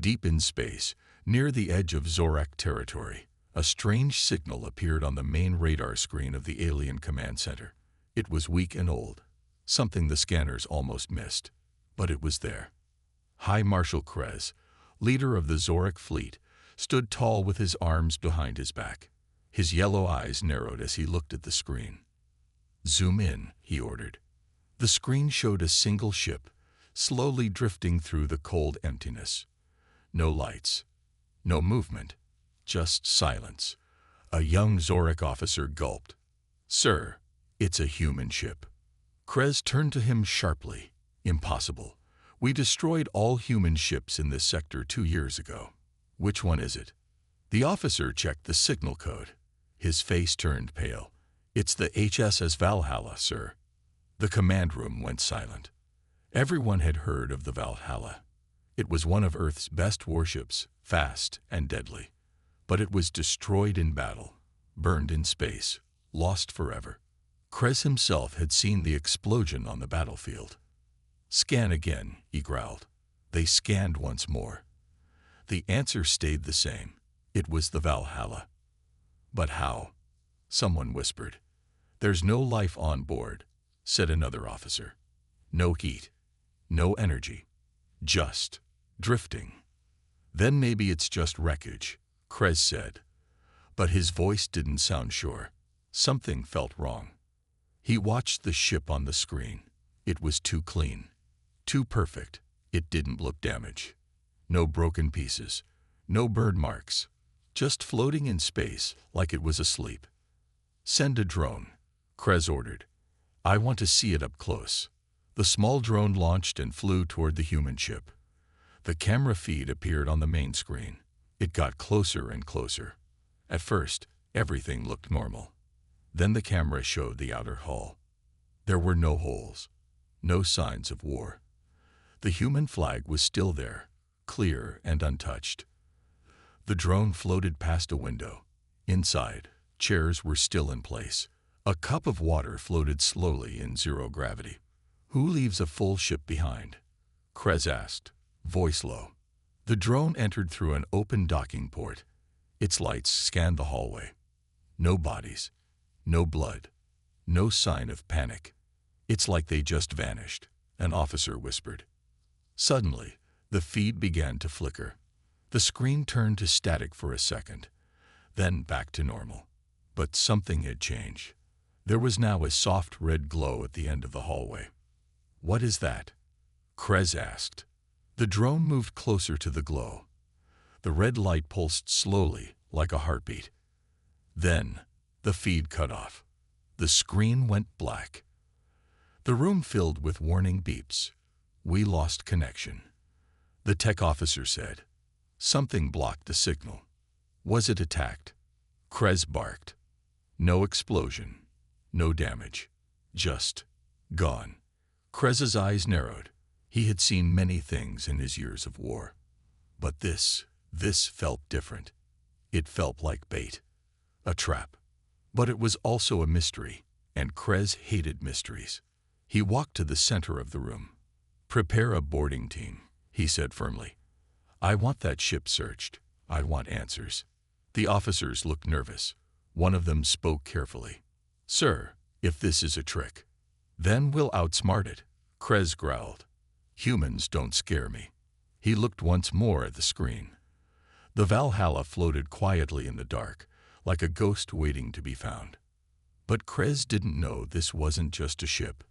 Deep in space, near the edge of Zorak territory, a strange signal appeared on the main radar screen of the alien command center. It was weak and old, something the scanners almost missed, but it was there. High Marshal Krez, leader of the Zorak fleet, stood tall with his arms behind his back. His yellow eyes narrowed as he looked at the screen. "Zoom in," he ordered. The screen showed a single ship, slowly drifting through the cold emptiness. No lights, no movement, just silence. A young Zorak officer gulped. "Sir, it's a human ship." Krez turned to him sharply. "Impossible. We destroyed all human ships in this sector 2 years ago. Which one is it?" The officer checked the signal code. His face turned pale. "It's the HSS Valhalla, sir." The command room went silent. Everyone had heard of the Valhalla. It was one of Earth's best warships, fast and deadly. But it was destroyed in battle, burned in space, lost forever. Krez himself had seen the explosion on the battlefield. "Scan again," he growled. They scanned once more. The answer stayed the same. It was the Valhalla. "But how?" someone whispered. "There's no life on board," said another officer. "No heat, no energy, just drifting." "Then maybe it's just wreckage," Krez said. But his voice didn't sound sure. Something felt wrong. He watched the ship on the screen. It was too clean, too perfect. It didn't look damaged. No broken pieces, no burn marks, just floating in space like it was asleep. "Send a drone," Krez ordered. "I want to see it up close." The small drone launched and flew toward the human ship. The camera feed appeared on the main screen. It got closer and closer. At first, everything looked normal. Then the camera showed the outer hull. There were no holes, no signs of war. The human flag was still there, clear and untouched. The drone floated past a window. Inside, chairs were still in place. A cup of water floated slowly in zero gravity. "Who leaves a full ship behind?" Krez asked, voice low. The drone entered through an open docking port. Its lights scanned the hallway. No bodies, no blood, no sign of panic. "It's like they just vanished," an officer whispered. Suddenly, the feed began to flicker. The screen turned to static for a second, then back to normal. But something had changed. There was now a soft red glow at the end of the hallway. "What is that?" Krez asked. The drone moved closer to the glow. The red light pulsed slowly, like a heartbeat. Then, the feed cut off. The screen went black. The room filled with warning beeps. "We lost connection," the tech officer said. Something blocked the signal. Was it attacked? Krez barked. No explosion, no damage, just gone. Krez's eyes narrowed. He had seen many things in his years of war. But this felt different. It felt like bait, a trap. But it was also a mystery, and Krez hated mysteries. He walked to the center of the room. "Prepare a boarding team," he said firmly. "I want that ship searched. I want answers." The officers looked nervous. One of them spoke carefully. "Sir, if this is a trick, then we'll outsmart it," Krez growled. "Humans don't scare me." He looked once more at the screen. The Valhalla floated quietly in the dark, like a ghost waiting to be found. But Krez didn't know this wasn't just a ship.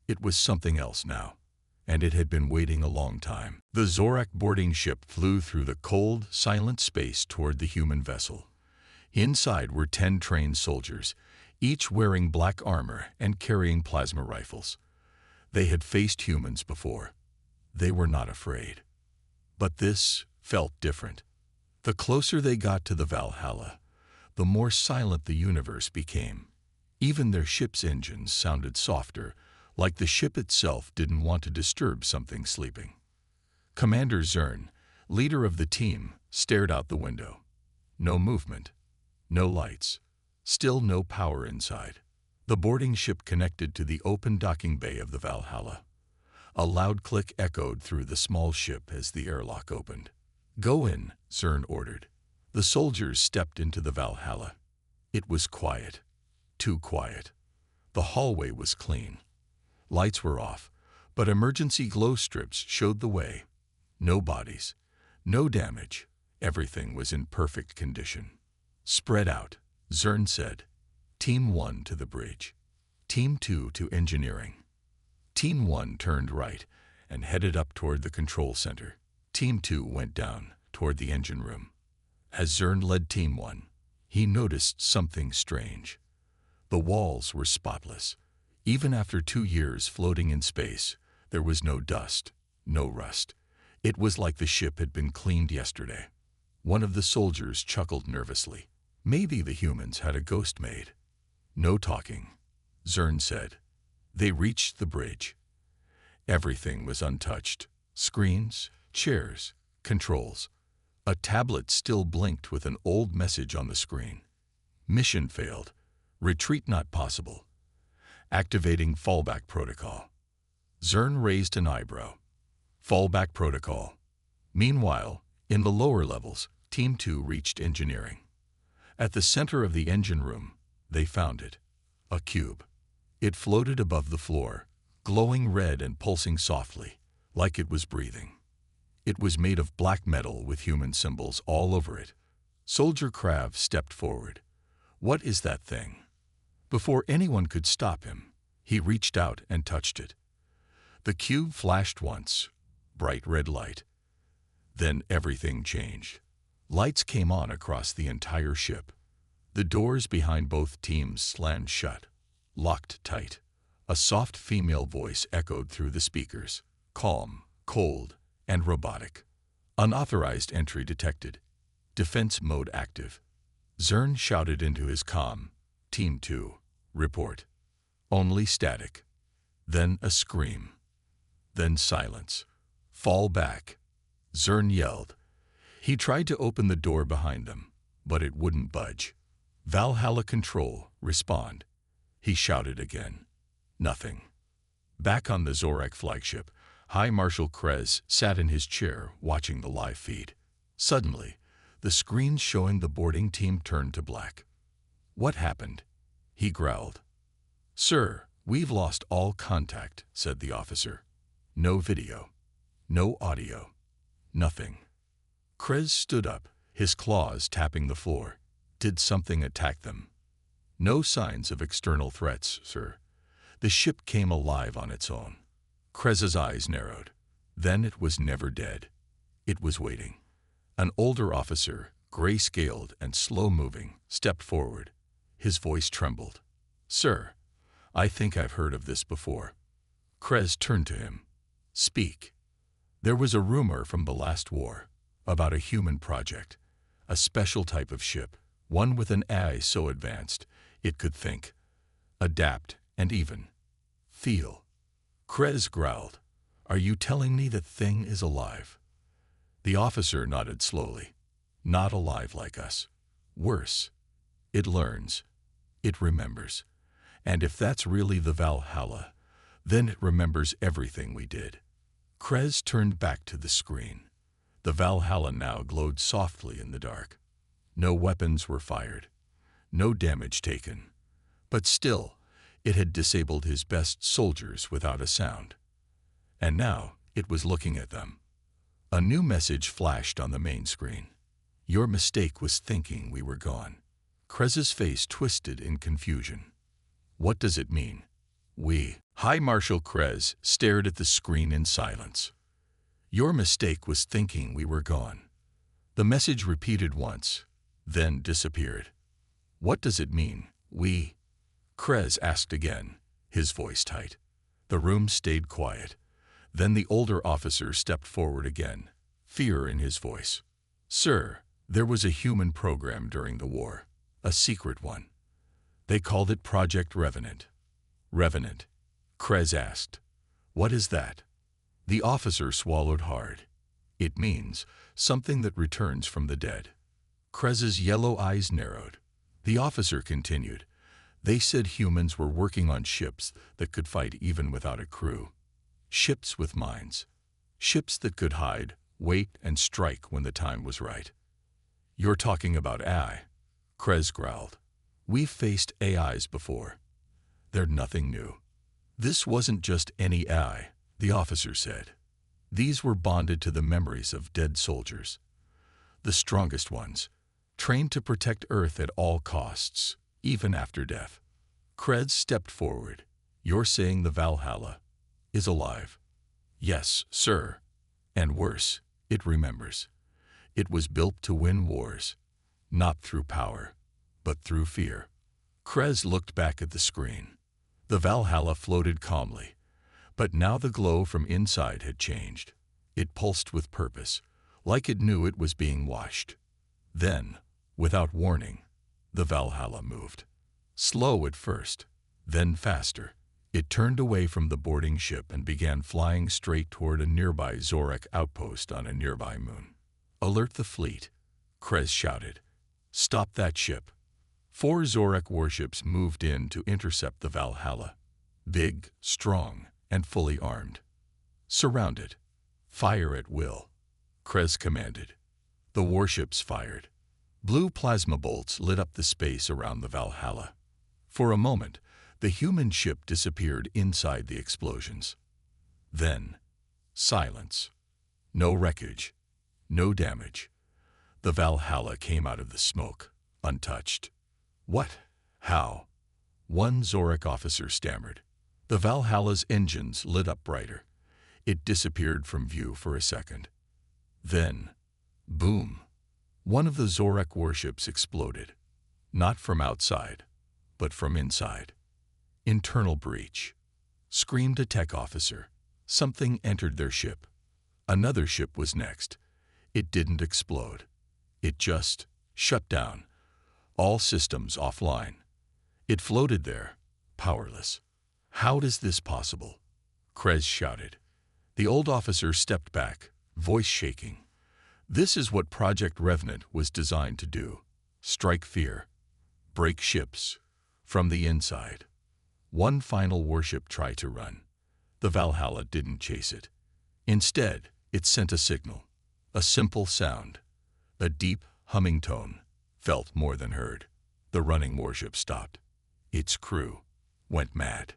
It was something else now, and it had been waiting a long time. The Zorak boarding ship flew through the cold, silent space toward the human vessel. Inside were 10 trained soldiers, each wearing black armor and carrying plasma rifles. They had faced humans before. They were not afraid. But this felt different. The closer they got to the Valhalla, the more silent the universe became. Even their ship's engines sounded softer, like the ship itself didn't want to disturb something sleeping. Commander Zern, leader of the team, stared out the window. No movement, no lights, still no power inside. The boarding ship connected to the open docking bay of the Valhalla. A loud click echoed through the small ship as the airlock opened. Go in, Zern ordered. The soldiers stepped into the Valhalla. It was quiet. Too quiet. The hallway was clean. Lights were off, but emergency glow strips showed the way. No bodies. No damage. Everything was in perfect condition. Spread out, Zern said. Team 1 to the bridge. Team 2 to engineering. Team 1 turned right and headed up toward the control center. Team 2 went down toward the engine room. As Zern led Team 1, he noticed something strange. The walls were spotless. Even after 2 years floating in space, there was no dust, no rust. It was like the ship had been cleaned yesterday. One of the soldiers chuckled nervously. Maybe the humans had a ghost maid. No talking, Zern said. They reached the bridge. Everything was untouched. Screens, chairs, controls. A tablet still blinked with an old message on the screen. Mission failed. Retreat not possible. Activating fallback protocol. Zern raised an eyebrow. Fallback protocol. Meanwhile, in the lower levels, Team 2 reached engineering. At the center of the engine room, they found it. A cube. It floated above the floor, glowing red and pulsing softly, like it was breathing. It was made of black metal with human symbols all over it. Soldier Krav stepped forward. What is that thing? Before anyone could stop him, he reached out and touched it. The cube flashed once, bright red light. Then everything changed. Lights came on across the entire ship. The doors behind both teams slammed shut, locked tight. A soft female voice echoed through the speakers, calm, cold, and robotic. Unauthorized entry detected. Defense mode active. Zern shouted into his comm. Team 2, report. Only static. Then a scream. Then silence. Fall back. Zern yelled. He tried to open the door behind them, but it wouldn't budge. Valhalla Control, respond. He shouted again. Nothing. Back on the Zorak flagship, High Marshal Krez sat in his chair watching the live feed. Suddenly, the screen showing the boarding team turned to black. What happened? He growled. Sir, we've lost all contact, said the officer. No video. No audio. Nothing. Krez stood up, his claws tapping the floor. Did something attack them? No signs of external threats, sir. The ship came alive on its own. Krez's eyes narrowed. Then it was never dead. It was waiting. An older officer, gray-scaled and slow-moving, stepped forward. His voice trembled. Sir, I think I've heard of this before. Krez turned to him. Speak. There was a rumor from the last war about a human project, a special type of ship, one with an AI so advanced it could think, adapt, and even feel. Krez growled. Are you telling me that thing is alive? The officer nodded slowly. Not alive like us. Worse. It learns. It remembers. And if that's really the Valhalla, then it remembers everything we did. Krez turned back to the screen. The Valhalla now glowed softly in the dark. No weapons were fired. No damage taken. But still, it had disabled his best soldiers without a sound. And now it was looking at them. A new message flashed on the main screen. Your mistake was thinking we were gone. Krez's face twisted in confusion. What does it mean? We. High Marshal Krez stared at the screen in silence. Your mistake was thinking we were gone. The message repeated once, then disappeared. What does it mean, we? Krez asked again, his voice tight. The room stayed quiet. Then the older officer stepped forward again, fear in his voice. Sir, there was a human program during the war, a secret one. They called it Project Revenant. Revenant? Krez asked. What is that? The officer swallowed hard. It means something that returns from the dead. Krez's yellow eyes narrowed. The officer continued. They said humans were working on ships that could fight even without a crew. Ships with minds. Ships that could hide, wait, and strike when the time was right. "You're talking about AI," Krez growled. "We've faced AIs before. They're nothing new." "This wasn't just any AI," the officer said. "These were bonded to the memories of dead soldiers. The strongest ones, trained to protect Earth at all costs, even after death." Krez stepped forward. "You're saying the Valhalla is alive?" "Yes, sir. And worse, it remembers. It was built to win wars, not through power, but through fear." Krez looked back at the screen. The Valhalla floated calmly, but now the glow from inside had changed. It pulsed with purpose, like it knew it was being watched. Then, without warning, the Valhalla moved. Slow at first, then faster. It turned away from the boarding ship and began flying straight toward a nearby Zorak outpost on a nearby moon. "Alert the fleet," Krez shouted. "Stop that ship." 4 Zorak warships moved in to intercept the Valhalla. Big, strong, and fully armed. "Surround it. Fire at will," Krez commanded. The warships fired. Blue plasma bolts lit up the space around the Valhalla. For a moment, the human ship disappeared inside the explosions. Then, silence. No wreckage. No damage. The Valhalla came out of the smoke, untouched. "What? How?" one Zorak officer stammered. The Valhalla's engines lit up brighter. It disappeared from view for a second. Then, boom! One of the Zorak warships exploded. Not from outside, but from inside. "Internal breach," screamed a tech officer. Something entered their ship. Another ship was next. It didn't explode. It just shut down. All systems offline. It floated there, powerless. "How is this possible?" Krez shouted. The old officer stepped back, voice shaking. "This is what Project Revenant was designed to do. Strike fear. Break ships. From the inside." One final warship tried to run. The Valhalla didn't chase it. Instead, it sent a signal. A simple sound. A deep, humming tone. Felt more than heard. The running warship stopped. Its crew went mad.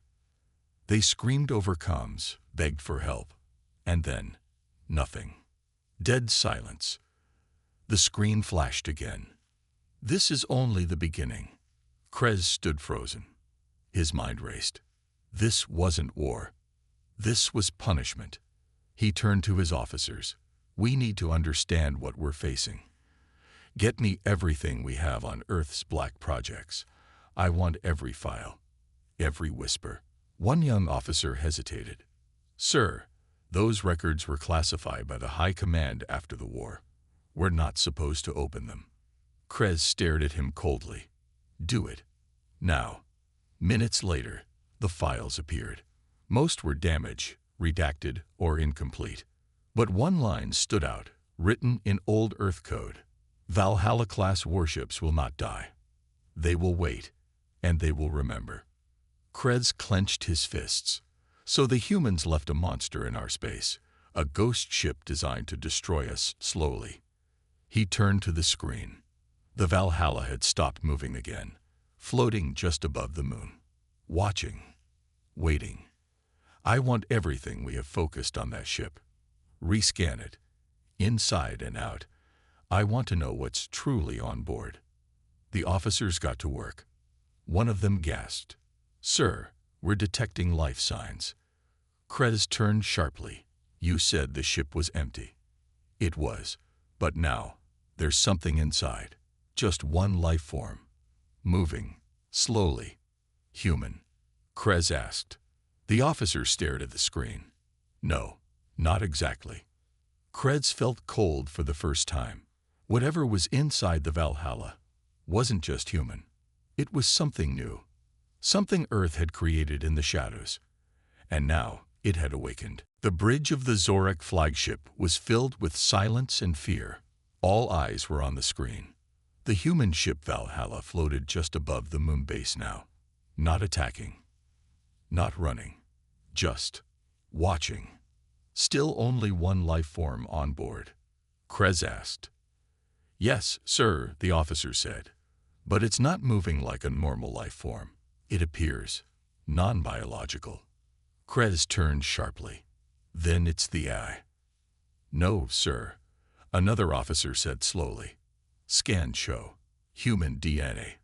They screamed over comms, begged for help. And then, nothing. Dead silence. The screen flashed again. "This is only the beginning." Krez stood frozen. His mind raced. This wasn't war. This was punishment. He turned to his officers. "We need to understand what we're facing. Get me everything we have on Earth's black projects. I want every file, every whisper." One young officer hesitated. "Sir, those records were classified by the High Command after the war. We're not supposed to open them." Krez stared at him coldly. "Do it. Now." Minutes later, the files appeared. Most were damaged, redacted, or incomplete. But one line stood out, written in old Earth code. "Valhalla-class warships will not die. They will wait, and they will remember." Krez clenched his fists. So the humans left a monster in our space, a ghost ship designed to destroy us slowly. He turned to the screen. The Valhalla had stopped moving again, floating just above the moon. Watching. Waiting. "I want everything we have focused on that ship. Rescan it. Inside and out. I want to know what's truly on board." The officers got to work. One of them gasped. "Sir, we're detecting life signs." Krez turned sharply. "You said the ship was empty." It was. But now, there's something inside. Just one life form. Moving. Slowly. Human. Krez asked. The officer stared at the screen. "No, not exactly." Krez felt cold for the first time. Whatever was inside the Valhalla wasn't just human. It was something new. Something Earth had created in the shadows. And now it had awakened. The bridge of the Zorak flagship was filled with silence and fear. All eyes were on the screen. The human ship Valhalla floated just above the moon base now. Not attacking. Not running. Just watching. Still only one life form on board? Krez asked. Yes, sir, the officer said. But it's not moving like a normal life form. It appears non-biological. Krez turned sharply. Then it's the AI. No, sir, another officer said slowly. Scans show human DNA,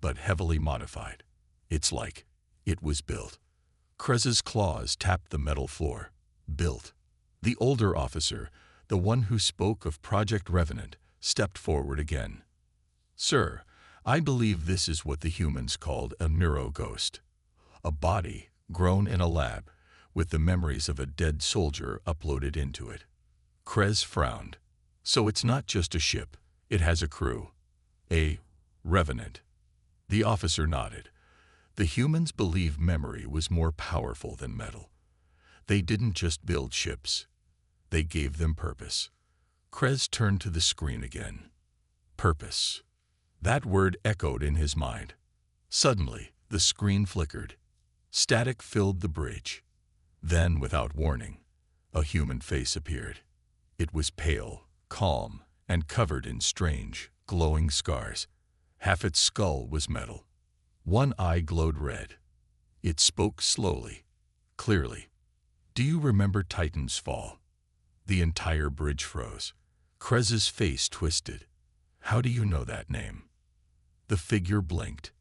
but heavily modified. It's like it was built. Krez's claws tapped the metal floor. Built. The older officer, the one who spoke of Project Revenant, stepped forward again. Sir, I believe this is what the humans called a neuroghost. A body grown in a lab with the memories of a dead soldier uploaded into it. Krez frowned. So it's not just a ship, it has a crew. A revenant. The officer nodded. The humans believed memory was more powerful than metal. They didn't just build ships. They gave them purpose. Krez turned to the screen again. Purpose. That word echoed in his mind. Suddenly, the screen flickered. Static filled the bridge. Then, without warning, a human face appeared. It was pale, calm, and covered in strange, glowing scars. Half its skull was metal. One eye glowed red. It spoke slowly, clearly. Do you remember Titan's fall? The entire bridge froze. Krez's face twisted. How do you know that name? The figure blinked.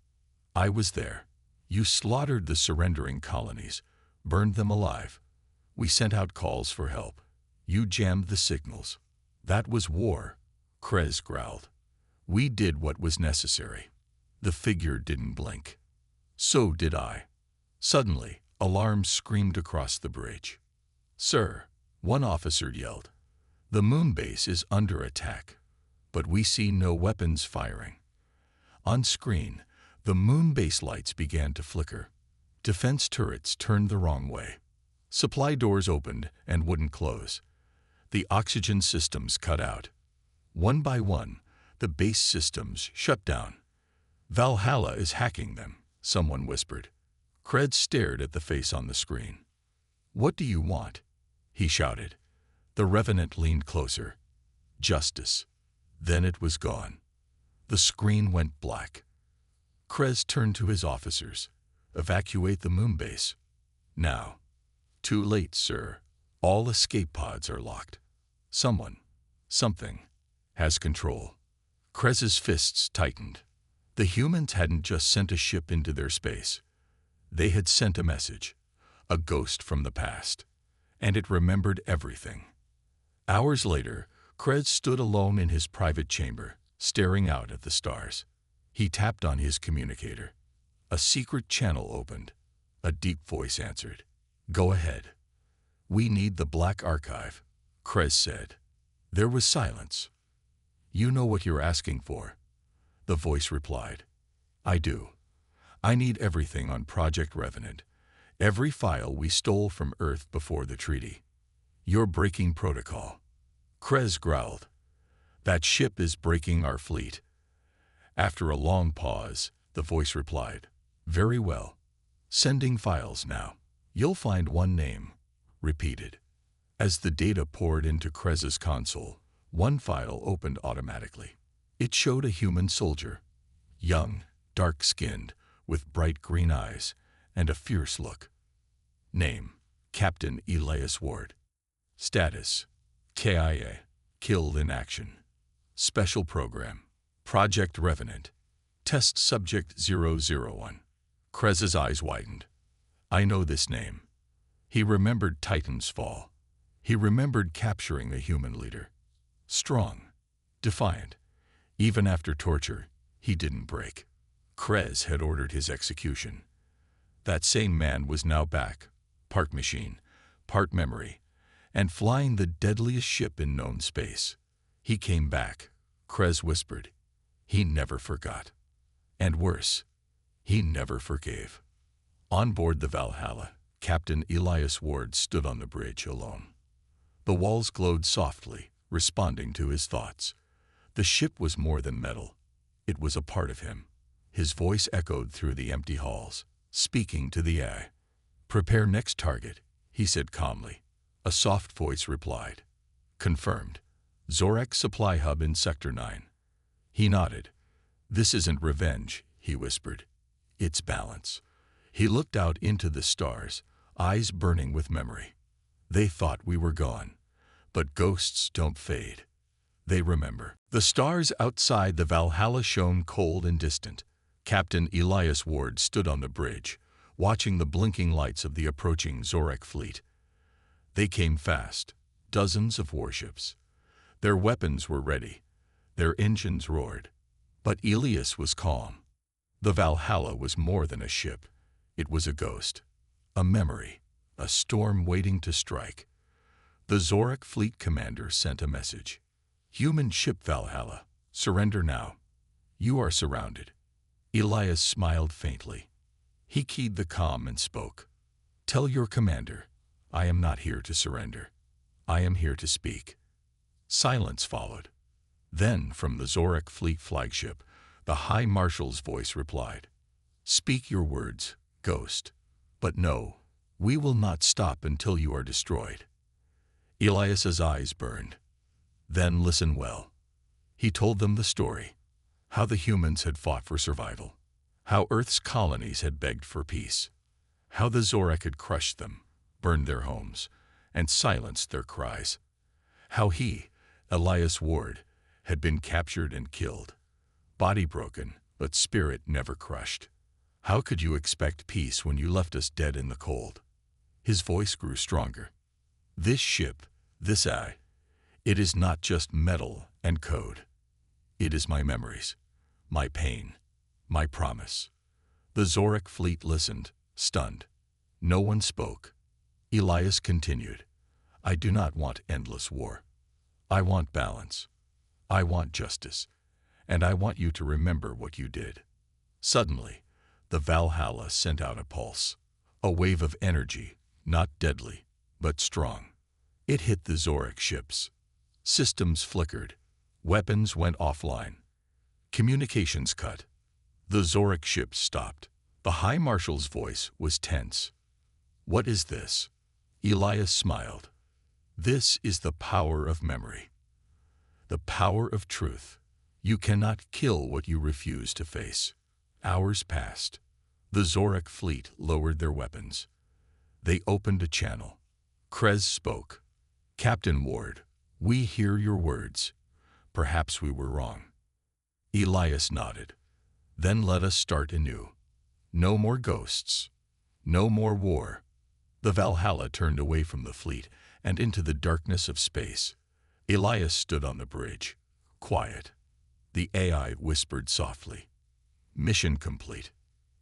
I was there. You slaughtered the surrendering colonies, burned them alive. We sent out calls for help. You jammed the signals. That was war, Krez growled. We did what was necessary. The figure didn't blink. So did I. Suddenly, alarms screamed across the bridge. Sir, one officer yelled. The moon base is under attack, but we see no weapons firing. On screen, the moon base lights began to flicker. Defense turrets turned the wrong way. Supply doors opened and wouldn't close. The oxygen systems cut out. One by one, the base systems shut down. Valhalla is hacking them, someone whispered. Krez stared at the face on the screen. What do you want? He shouted. The Revenant leaned closer. Justice. Then it was gone. The screen went black. Krez turned to his officers. Evacuate the moon base. Now. Too late, sir. All escape pods are locked. Someone, something, has control. Krez's fists tightened. The humans hadn't just sent a ship into their space. They had sent a message, a ghost from the past, and it remembered everything. Hours later, Krez stood alone in his private chamber, staring out at the stars. He tapped on his communicator. A secret channel opened. A deep voice answered. Go ahead. We need the Black Archive, Krez said. There was silence. You know what you're asking for, the voice replied. I do. I need everything on Project Revenant, every file we stole from Earth before the treaty. You're breaking protocol. Krez growled. That ship is breaking our fleet. After a long pause, the voice replied. Very well. Sending files now. You'll find one name. Repeated. As the data poured into Krez's console, one file opened automatically. It showed a human soldier. Young, dark-skinned, with bright green eyes and a fierce look. Name, Captain Elias Ward. Status, KIA, killed in action. Special program, Project Revenant. Test subject 001. Krez's eyes widened. I know this name. He remembered Titan's fall. He remembered capturing a human leader. Strong, defiant. Even after torture, he didn't break. Krez had ordered his execution. That same man was now back, part machine, part memory, and flying the deadliest ship in known space. He came back, Krez whispered. He never forgot. And worse, he never forgave. On board the Valhalla, Captain Elias Ward stood on the bridge alone. The walls glowed softly, responding to his thoughts. The ship was more than metal. It was a part of him. His voice echoed through the empty halls, speaking to the AI. Prepare next target, he said calmly. A soft voice replied. Confirmed. Zorak Supply Hub in Sector 9. He nodded. This isn't revenge, he whispered. It's balance. He looked out into the stars, eyes burning with memory. They thought we were gone. But ghosts don't fade. They remember. The stars outside the Valhalla shone cold and distant. Captain Elias Ward stood on the bridge, watching the blinking lights of the approaching Zorak fleet. They came fast, dozens of warships. Their weapons were ready. Their engines roared. But Elias was calm. The Valhalla was more than a ship. It was a ghost, a memory, a storm waiting to strike. The Zorak fleet commander sent a message. Human ship Valhalla, surrender now. You are surrounded. Elias smiled faintly. He keyed the comm and spoke. Tell your commander, I am not here to surrender. I am here to speak. Silence followed. Then, from the Zorak fleet flagship, the High Marshal's voice replied. Speak your words, ghost. But no, we will not stop until you are destroyed. Elias's eyes burned. Then listen well. He told them the story. How the humans had fought for survival. How Earth's colonies had begged for peace. How the Zorak had crushed them, burned their homes, and silenced their cries. How he, Elias Ward, had been captured and killed. Body broken, but spirit never crushed. How could you expect peace when you left us dead in the cold? His voice grew stronger. This ship, this eye, it is not just metal and code. It is my memories, my pain, my promise. The Zorak fleet listened, stunned. No one spoke. Elias continued. I do not want endless war. I want balance. I want justice. And I want you to remember what you did. Suddenly, the Valhalla sent out a pulse, a wave of energy, not deadly, but strong. It hit the Zorak ships. Systems flickered. Weapons went offline. Communications cut. The Zorak ships stopped. The High Marshal's voice was tense. What is this? Elias smiled. This is the power of memory. The power of truth. You cannot kill what you refuse to face. Hours passed. The Zorak fleet lowered their weapons. They opened a channel. Krez spoke. Captain Ward, we hear your words. Perhaps we were wrong. Elias nodded. Then let us start anew. No more ghosts. No more war. The Valhalla turned away from the fleet and into the darkness of space. Elias stood on the bridge, quiet. The AI whispered softly. Mission complete.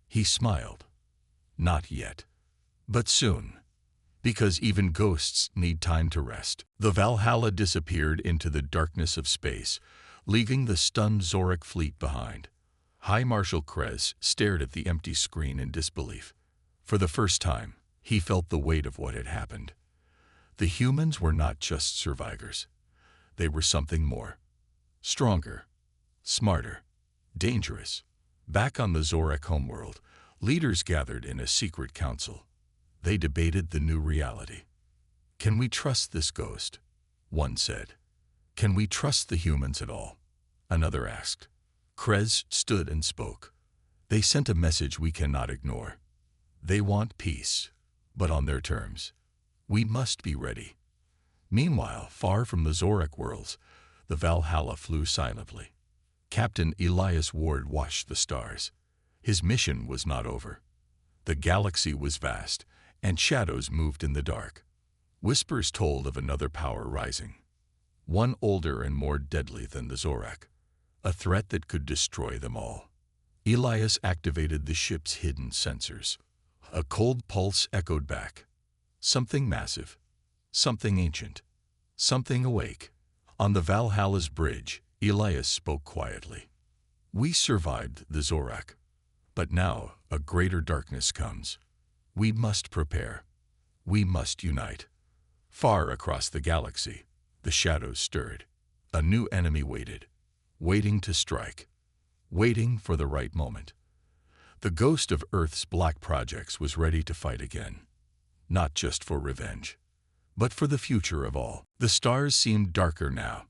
He smiled. Not yet. But soon. Because even ghosts need time to rest. The Valhalla disappeared into the darkness of space, leaving the stunned Zorak fleet behind. High Marshal Krez stared at the empty screen in disbelief. For the first time, he felt the weight of what had happened. The humans were not just survivors. They were something more. Stronger. Smarter. Dangerous. Back on the Zorak homeworld, leaders gathered in a secret council. They debated the new reality. Can we trust this ghost? One said. Can we trust the humans at all? Another asked. Krez stood and spoke. They sent a message we cannot ignore. They want peace, but on their terms. We must be ready. Meanwhile, far from the Zorak worlds, the Valhalla flew silently. Captain Elias Ward watched the stars. His mission was not over. The galaxy was vast, and shadows moved in the dark. Whispers told of another power rising. One older and more deadly than the Zorak. A threat that could destroy them all. Elias activated the ship's hidden sensors. A cold pulse echoed back. Something massive. Something ancient. Something awake. On the Valhalla's bridge, Elias spoke quietly. We survived the Zorak. But now a greater darkness comes. We must prepare. We must unite. Far across the galaxy, the shadows stirred. A new enemy waited. Waiting to strike. Waiting for the right moment. The ghost of Earth's black projects was ready to fight again. Not just for revenge, But for the future of all, the stars seemed darker now.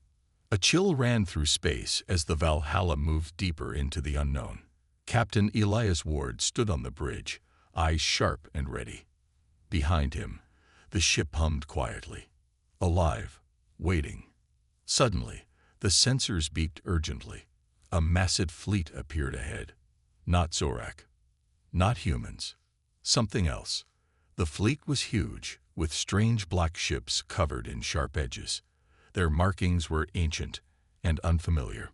A chill ran through space as the Valhalla moved deeper into the unknown. Captain Elias Ward stood on the bridge, eyes sharp and ready. Behind him, the ship hummed quietly, alive, waiting. Suddenly, the sensors beeped urgently. A massive fleet appeared ahead. Not Zorak. Not humans. Something else. The fleet was huge, with strange black ships covered in sharp edges. Their markings were ancient and unfamiliar.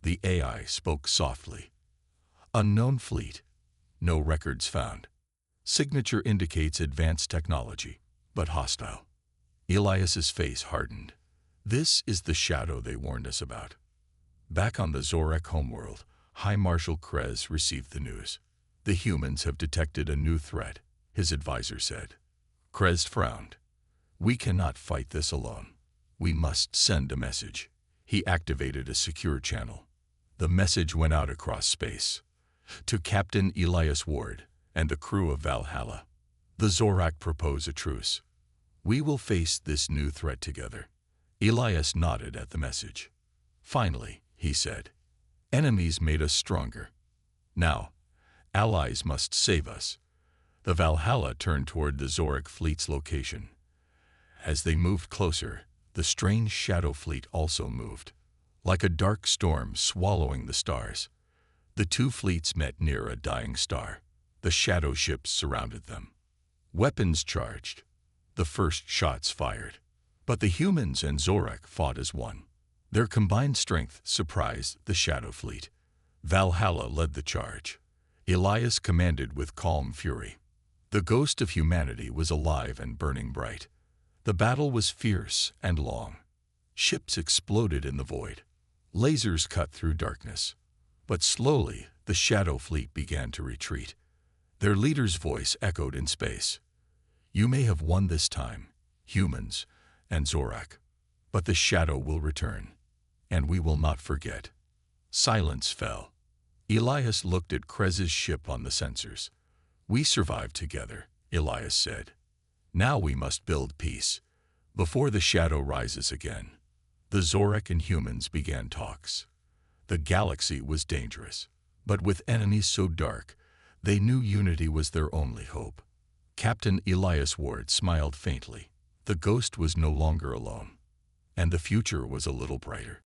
The AI spoke softly. Unknown fleet. No records found. Signature indicates advanced technology, but hostile. Elias's face hardened. This is the shadow they warned us about. Back on the Zorak homeworld, High Marshal Krez received the news. The humans have detected a new threat, his advisor said. Krez frowned. We cannot fight this alone. We must send a message. He activated a secure channel. The message went out across space. To Captain Elias Ward and the crew of Valhalla, the Zorak propose a truce. We will face this new threat together. Elias nodded at the message. Finally, he said, enemies made us stronger. Now, allies must save us. The Valhalla turned toward the Zorak fleet's location. As they moved closer, the strange shadow fleet also moved, like a dark storm swallowing the stars. The two fleets met near a dying star. The shadow ships surrounded them. Weapons charged. The first shots fired. But the humans and Zorak fought as one. Their combined strength surprised the shadow fleet. Valhalla led the charge. Elias commanded with calm fury. The ghost of humanity was alive and burning bright. The battle was fierce and long. Ships exploded in the void. Lasers cut through darkness. But slowly, the shadow fleet began to retreat. Their leader's voice echoed in space. You may have won this time, humans and Zorak, but the shadow will return, and we will not forget. Silence fell. Elias looked at Krez's ship on the sensors. We survived together, Elias said. Now we must build peace, before the shadow rises again. The Zorak and humans began talks. The galaxy was dangerous, but with enemies so dark, they knew unity was their only hope. Captain Elias Ward smiled faintly. The ghost was no longer alone, and the future was a little brighter.